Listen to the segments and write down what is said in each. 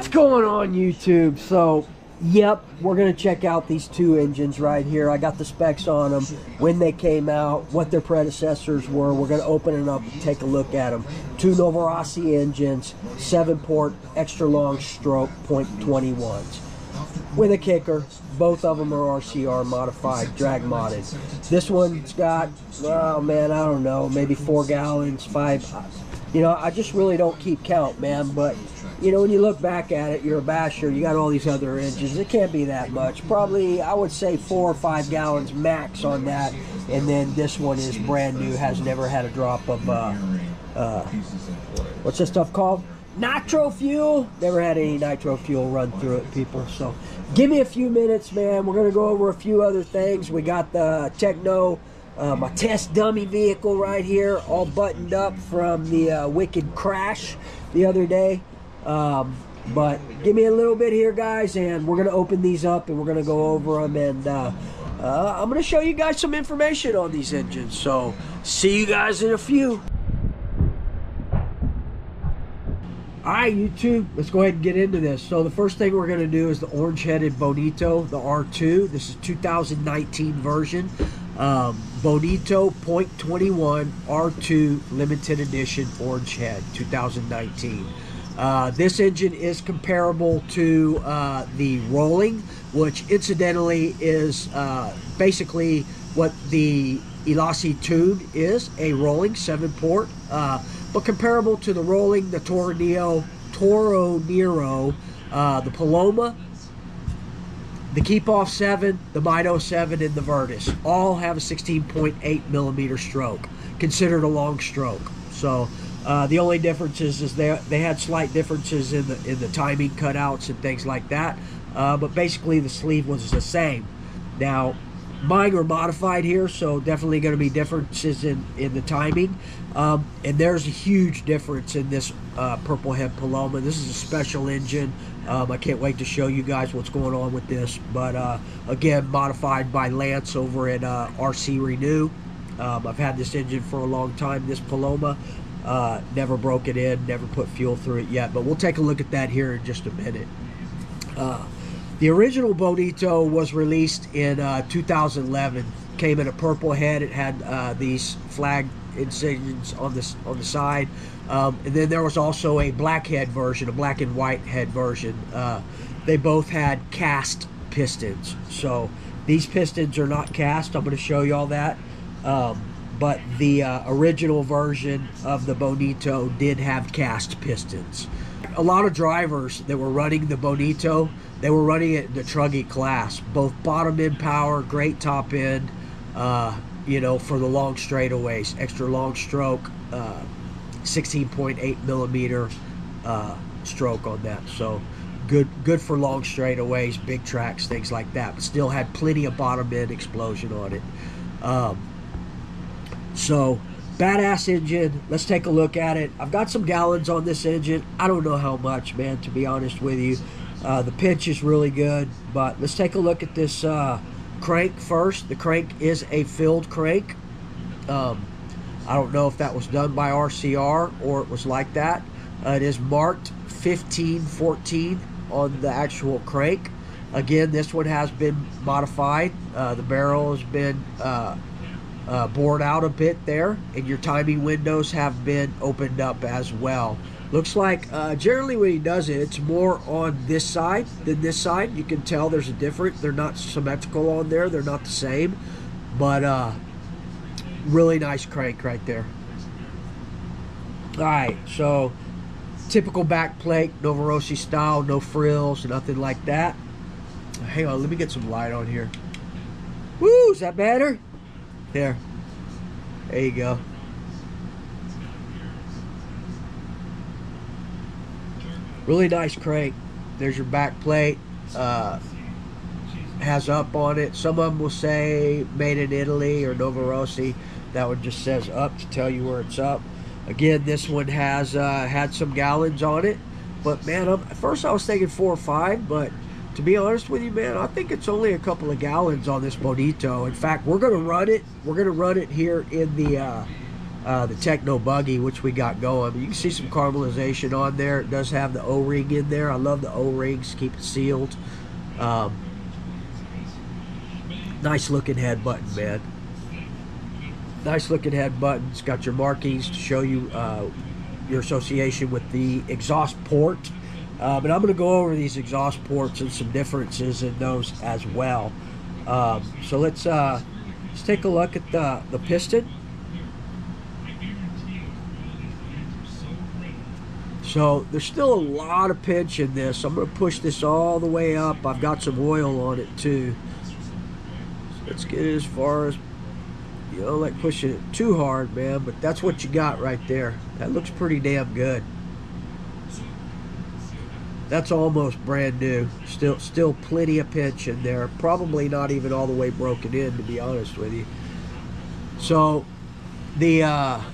What's going on, YouTube? So, yep, we're going to check out these two engines right here. I got the specs on them, when they came out, what their predecessors were. We're going to open it up and take a look at them. Two Novarossi engines, 7-port, extra long stroke, .21s. With a kicker. Both of them are RCR modified, drag modded. This one's got, oh man, I don't know, maybe 4 gallons, 5. You know, I just really don't keep count, man. But, you know, when you look back at it, you're a basher. You got all these other engines. It can't be that much. Probably, I would say 4 or 5 gallons max on that. And then this one is brand new, has never had a drop of, what's this stuff called? Nitro fuel. Never had any nitro fuel run through it, people. So give me a few minutes, man. We're gonna go over a few other things. We got the Techno, my test dummy vehicle right here, all buttoned up from the wicked crash the other day. But give me a little bit here, guys, and we're gonna open these up and we're gonna go over them, and I'm gonna show you guys some information on these engines. So see you guys in a few. Alright, YouTube, let's go ahead and get into this. So the first thing we're going to do is the orange-headed Bonito, the R2. This is 2019 version. Bonito .21 R2 limited edition orange head, 2019. This engine is comparable to the Rolling, which incidentally is basically what the Elasi Tune is, a Rolling 7-port. But comparable to the Rolling, the Toro Nero, the Paloma, the Keep Off 7, the Mido 7, and the Virtus all have a 16.8 millimeter stroke, considered a long stroke. So the only difference is they had slight differences in the timing cutouts and things like that, but basically the sleeve was the same. Now, mine were modified here, so definitely going to be differences in the timing. And there's a huge difference in this purple head Paloma. This is a special engine. I can't wait to show you guys what's going on with this. But again, modified by Lance over at RC Renew. I've had this engine for a long time. This Paloma, never broke it in, never put fuel through it yet. But we'll take a look at that here in just a minute. The original Bonito was released in 2011. Came in a purple head. It had these flag insignias on the side, and then there was also a black head version, a black and white head version. They both had cast pistons. So these pistons are not cast. I'm going to show you all that. But the original version of the Bonito did have cast pistons. A lot of drivers that were running the Bonito, they were running it in the truggy class, both bottom end power, great top end, you know, for the long straightaways, extra long stroke, 16.8 millimeter stroke on that. So good for long straightaways, big tracks, things like that, but still had plenty of bottom end explosion on it. So badass engine. Let's take a look at it. I've got some gallons on this engine. I don't know how much, man, to be honest with you. The pitch is really good, but let's take a look at this crank first. The crank is a filled crank. I don't know if that was done by RCR or it was like that. It is marked 1514 on the actual crank. Again, this one has been modified. The barrel has been bored out a bit there, and your timing windows have been opened up as well. Looks like generally when he does it, it's more on this side than this side. You can tell there's a difference. They're not symmetrical on there. They're not the same, but really nice crank right there. All right, so typical back plate, Novarossi style, no frills, nothing like that. Hang on, let me get some light on here. Woo, is that better? There you go. Really nice crank. There's your back plate. Has up on it. Some of them will say made in Italy or Novarossi. That one just says up to tell you where it's up. Again, this one has had some gallons on it. But man, at first I was thinking 4 or 5, but to be honest with you, man, I think it's only a couple of gallons on this Bonito. In fact, we're gonna run it. We're gonna run it here in the the Techno Buggy, which we got going. You can see some caramelization on there. It does have the O-ring in there. I love the O-rings, keep it sealed. Nice looking head button, man. Nice looking head button. It's got your markings to show you your association with the exhaust port. But I'm going to go over these exhaust ports and some differences in those as well. So let's take a look at the piston. So there's still a lot of pinch in this. I'm going to push this all the way up. I've got some oil on it too. So let's get it as far as, you know, like pushing it too hard, man. But that's what you got right there. That looks pretty damn good. That's almost brand new. Still plenty of pinch in there. Probably not even all the way broken in, to be honest with you. So the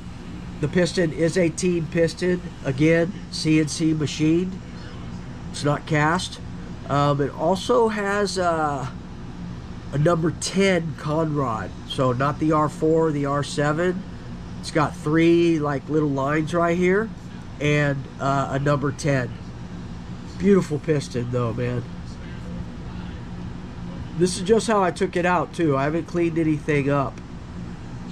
piston is a team piston. Again, CNC machined. It's not cast. It also has a number 10 conrod. So not the R4 or the R7. It's got 3 like little lines right here and a number 10. Beautiful piston though, man. This is just how I took it out too. I haven't cleaned anything up.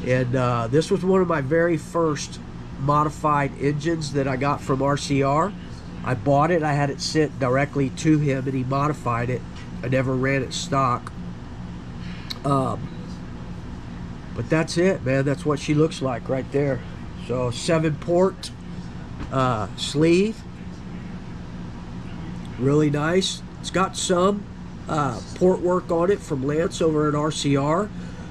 And this was one of my very first modified engines that I got from RCR. I bought it. I had it sent directly to him and he modified it. I never ran it stock. But that's it, man. That's what she looks like right there. So 7-port sleeve. Really nice. It's got some port work on it from Lance over at RCR.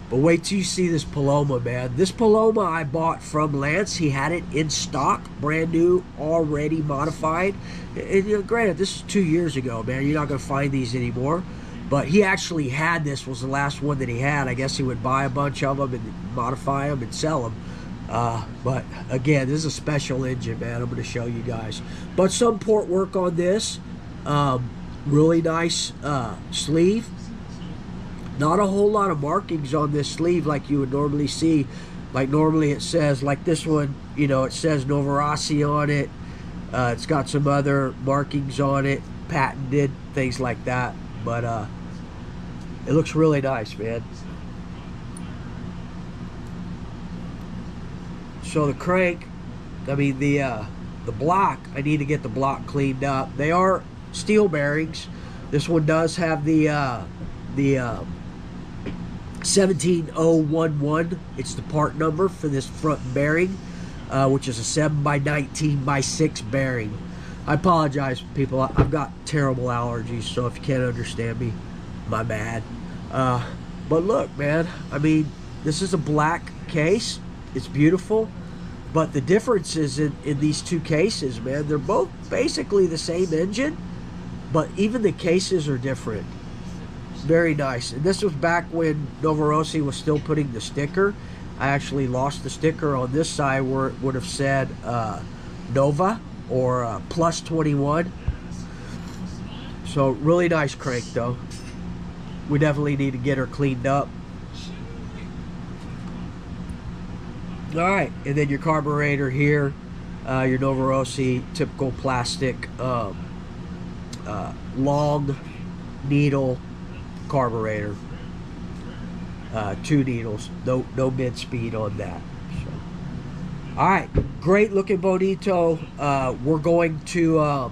But wait till you see this Paloma, man. This Paloma I bought from Lance. He had it in stock, brand new, already modified. And you know, granted, this is 2 years ago, man. You're not going to find these anymore. But he actually had this, was the last one that he had. I guess he would buy a bunch of them and modify them and sell them. But again, this is a special engine, man. I'm going to show you guys. But some port work on this. Really nice sleeve. Not a whole lot of markings on this sleeve like you would normally see. Like normally it says, like this one, you know, it says Novarossi on it. It's got some other markings on it, patented, things like that. But it looks really nice, man. So the crank, I mean the block, I need to get the block cleaned up. They are steel bearings. This one does have the 17011. It's the part number for this front bearing, which is a 7x19x6 bearing. I apologize, people. I've got terrible allergies, so if you can't understand me, my bad. But look, man, I mean, this is a black case. It's beautiful. But the differences in these two cases, man, they're both basically the same engine, but even the cases are different. Very nice. And this was back when Novarossi was still putting the sticker. I actually lost the sticker on this side where it would have said Nova or plus 21. So really nice crank though. We definitely need to get her cleaned up. Alright, and then your carburetor here, your Novarossi typical plastic long needle carburetor. 2 needles, no mid speed on that. So, all right, great looking Bonito. We're going to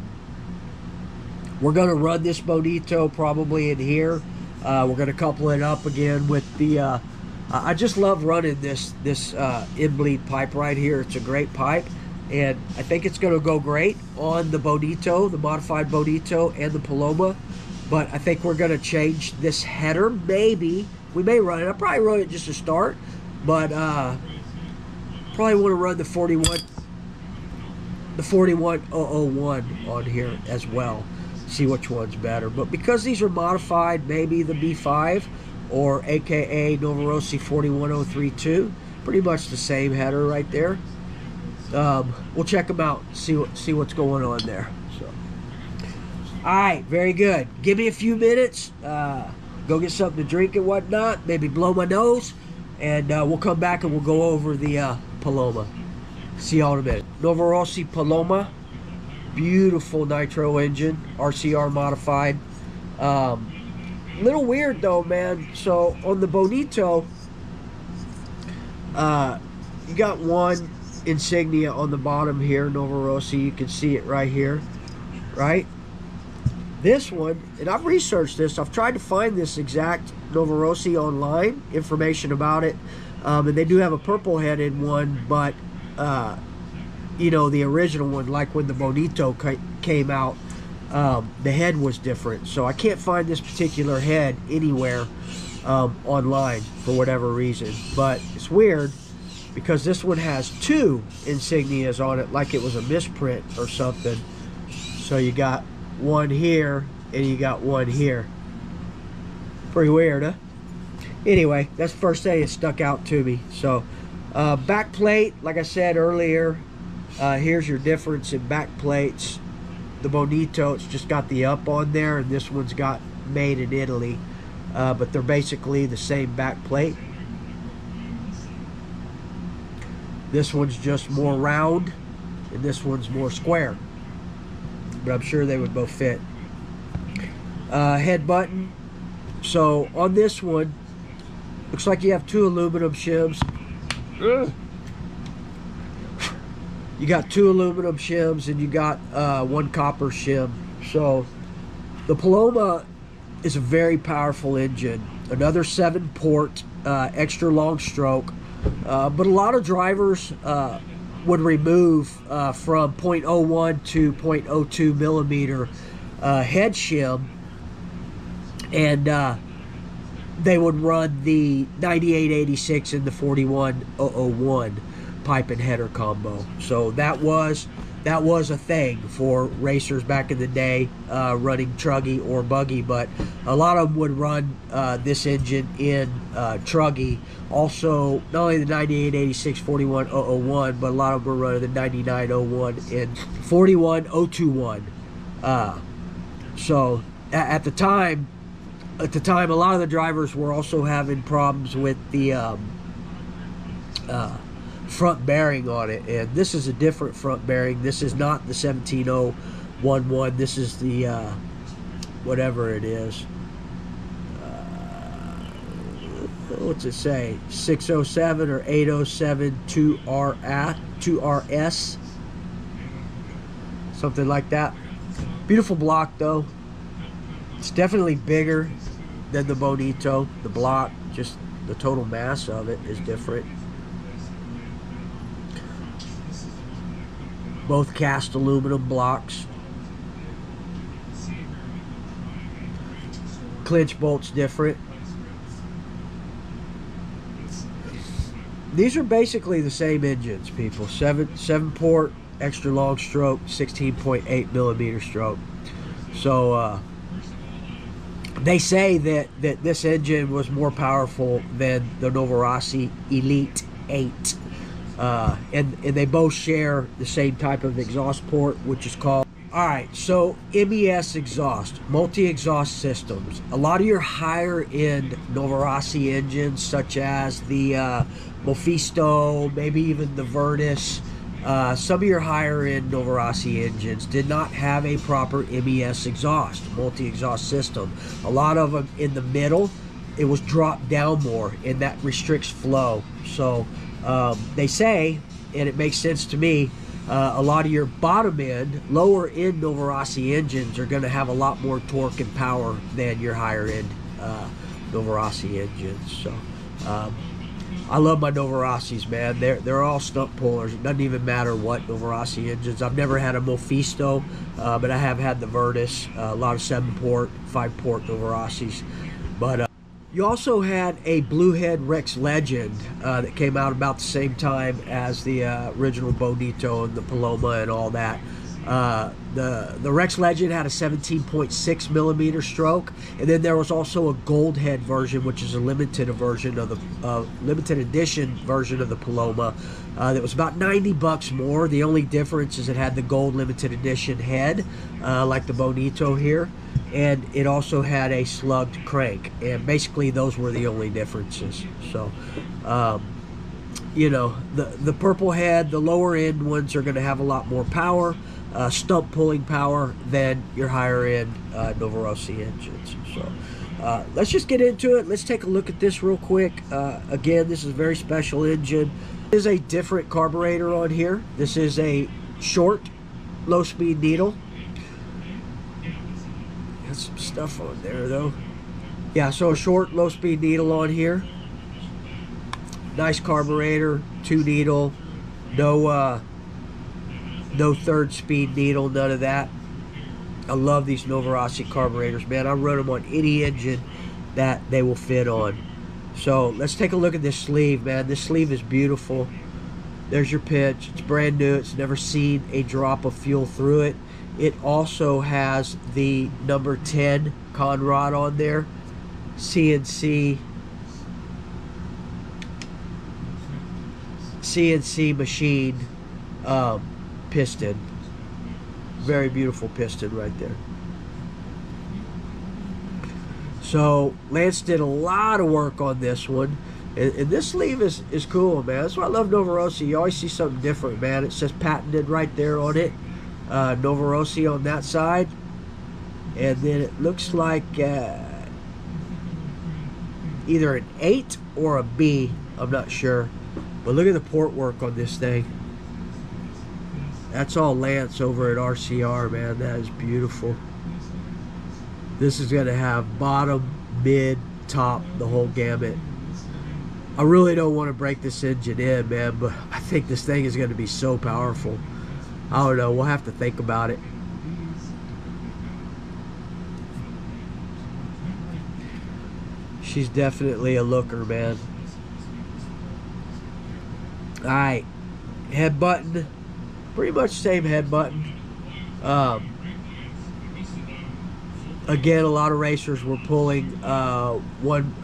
run this Bonito probably in here. We're going to couple it up again with the I just love running this in-bleed pipe right here. It's a great pipe, and I think it's going to go great on the Bonito, the modified Bonito, and the Paloma. But I think we're going to change this header. Maybe we may run it. I'll probably run it just to start, but probably want to run the 41001 on here as well. See which one's better. But because these are modified, maybe the B5 or AKA Novarossi 41032, pretty much the same header right there. We'll check them out, see what's going on there. So, all right, very good. Give me a few minutes. Go get something to drink and whatnot. Maybe blow my nose, and we'll come back and we'll go over the Paloma. See y'all in a minute. Novarossi Paloma, beautiful nitro engine, RCR modified. Little weird though, man. So on the Bonito, you got one insignia on the bottom here, Novarossi. You can see it right here, right? This one, and I've researched this, I've tried to find this exact Novarossi online, information about it, and they do have a purple headed one, but you know, the original one, like when the Bonito came out, the head was different. So I can't find this particular head anywhere online for whatever reason, but it's weird because this one has two insignias on it, like it was a misprint or something. So you got one here and you got one here. Pretty weird, huh? Anyway, that's the first thing that stuck out to me. So back plate, like I said earlier, here's your difference in back plates. The Bonito, it's just got the up on there, and this one's got made in Italy, but they're basically the same back plate. This one's just more round and this one's more square, but I'm sure they would both fit. Head button. So on this one, looks like you have two aluminum shims. You got two aluminum shims and you got one copper shim. So the Paloma is a very powerful engine. Another 7-port, extra long stroke. But a lot of drivers would remove from 0.01 to 0.02 millimeter head shim, and they would run the 9886 and the 41001 pipe and header combo. So that was a thing for racers back in the day, running truggy or buggy, but a lot of them would run this engine in truggy. Also, not only the 9886 41001, but a lot of them were running the 9901 and 41021. So at the time, a lot of the drivers were also having problems with the front bearing on it, and this is a different front bearing. This is not the 17011. This is the whatever it is. What's it say? 607 or 807 2RS, something like that. Beautiful block though. It's definitely bigger than the Bonito. The block, just the total mass of it is different. Both cast aluminum blocks. Clinch bolts different. These are basically the same engines, people. 7-port, extra long stroke, 16.8 millimeter stroke. So they say that this engine was more powerful than the Novarossi Elite 8. And they both share the same type of exhaust port, which is called... Alright, so MES exhaust, multi-exhaust systems. A lot of your higher-end Novarossi engines, such as the Mephisto, maybe even the Virtus, some of your higher-end Novarossi engines did not have a proper MES exhaust, multi-exhaust system. A lot of them in the middle, it was dropped down more, and that restricts flow. So they say, and it makes sense to me, a lot of your bottom end, lower end Novarossi engines are going to have a lot more torque and power than your higher end Novarossi engines. So I love my Novarossis, man. They're all stump pullers. It doesn't even matter what Novarossi engines. I've never had a Mephisto, but I have had the Virtus, a lot of 7-port, 5-port Novarossis. But you also had a Bluehead Rex Legend that came out about the same time as the original Bonito and the Paloma and all that. The Rex Legend had a 17.6 millimeter stroke, and then there was also a gold head version, which is a limited version of the limited edition version of the Paloma. That was about $90 more. The only difference is it had the gold limited edition head, like the Bonito here, and it also had a slugged crank, and basically those were the only differences. So you know, the purple head, the lower end ones are going to have a lot more power, stump pulling power than your higher end Novarossi engines. So let's just get into it. Let's take a look at this real quick. Again, this is a very special engine. There is a different carburetor on here. This is a short, low-speed needle. Got some stuff on there though. Yeah, so a short, low-speed needle on here. Nice carburetor, 2 needle, no third speed needle, none of that. I love these Novarossi carburetors, man. I run them on any engine that they will fit on. So let's take a look at this sleeve, man. This sleeve is beautiful. There's your pitch. It's brand new. It's never seen a drop of fuel through it. It also has the number 10 con rod on there. CNC machine piston. Very beautiful piston right there. So Lance did a lot of work on this one, and this sleeve is cool, man. That's why I love Novarossi. You always see something different, man. It says patented right there on it, Novarossi on that side, and then it looks like either an 8 or a B, I'm not sure. But look at the port work on this thing. That's all Lance over at RCR, man. That is beautiful. This is going to have bottom, mid, top, the whole gamut. I really don't want to break this engine in, man, but I think this thing is going to be so powerful. I don't know. We'll have to think about it. She's definitely a looker, man. Alright, head button, pretty much same head button. Again, a lot of racers were pulling 0.01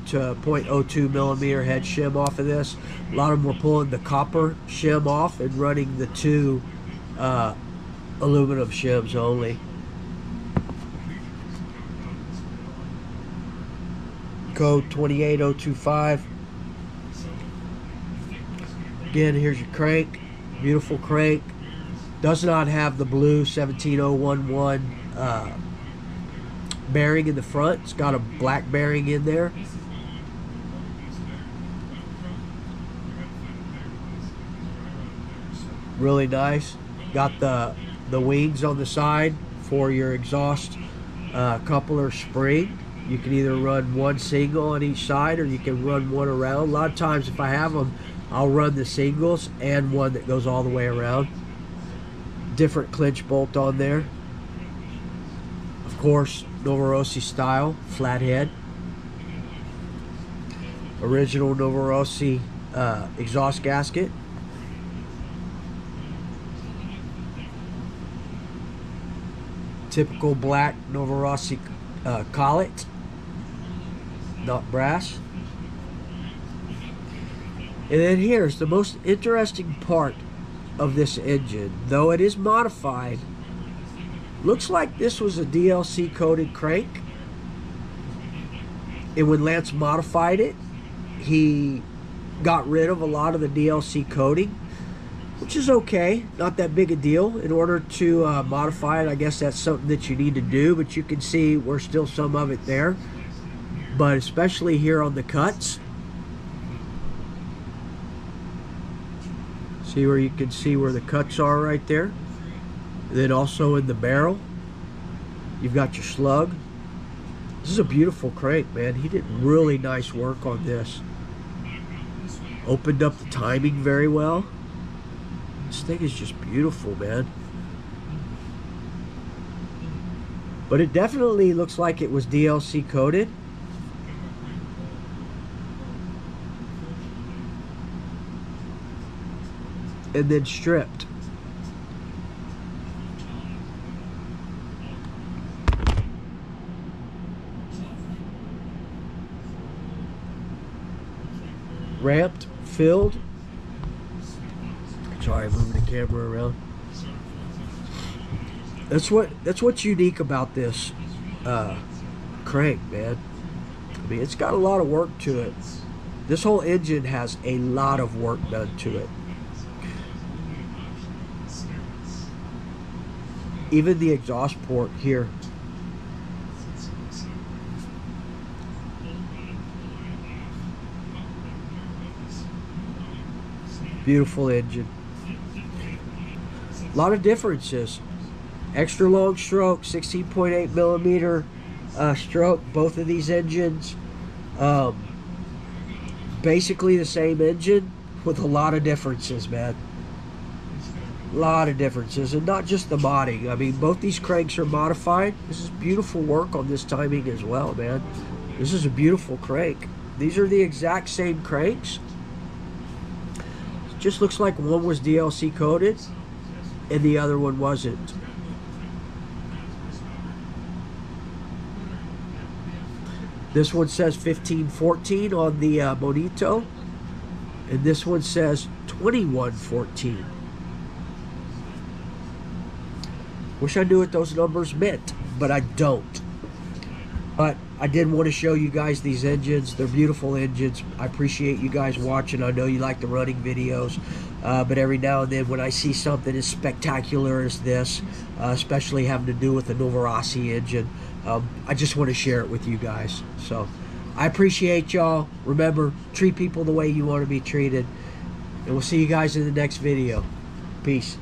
to 0.02 millimeter head shim off of this. A lot of them were pulling the copper shim off and running the 2 aluminum shims only. Code 28025. Again, here's your crank. Beautiful crank. Does not have the blue 17011 bearing in the front. It's got a black bearing in there. Really nice. Got the wings on the side for your exhaust coupler spring. You can either run one single on each side, or you can run one around. A lot of times if I have them, I'll run the singles and one that goes all the way around. Different clinch bolt on there. Of course, Novarossi style, flathead. Original Novarossi exhaust gasket. Typical black Novarossi collet, not brass. And then here's the most interesting part of this engine. Though it is modified, looks like this was a DLC coated crank, and when Lance modified it, he got rid of a lot of the DLC coating, which is okay, not that big a deal. In order to modify it, I guess that's something that you need to do, but you can see we're still some of it there. But especially here on the cuts, see where you can see where the cuts are right there. And then also in the barrel, you've got your slug. This is a beautiful crank, man. He did really nice work on this. Opened up the timing very well. This thing is just beautiful, man. But it definitely looks like it was DLC coated. And then stripped. Ramped, filled. Sorry, I'm moving the camera around. That's what's unique about this crank, man. I mean, it's got a lot of work to it. This whole engine has a lot of work done to it. Even the exhaust port here. Beautiful engine. A lot of differences. Extra long stroke, 16.8 millimeter stroke, both of these engines. Basically the same engine with a lot of differences, man. A lot of differences, and not just the modding. I mean, both these cranks are modified. This is beautiful work on this timing as well, man. This is a beautiful crank. These are the exact same cranks. It just looks like one was DLC coded and the other one wasn't. This one says 1514 on the Bonito, and this one says 2114. Wish I knew what those numbers meant, but I don't. But I did want to show you guys these engines. They're beautiful engines. I appreciate you guys watching. I know you like the running videos, but every now and then when I see something as spectacular as this, especially having to do with the Novarossi engine, I just want to share it with you guys. So I appreciate y'all. Remember, treat people the way you want to be treated, and we'll see you guys in the next video. Peace.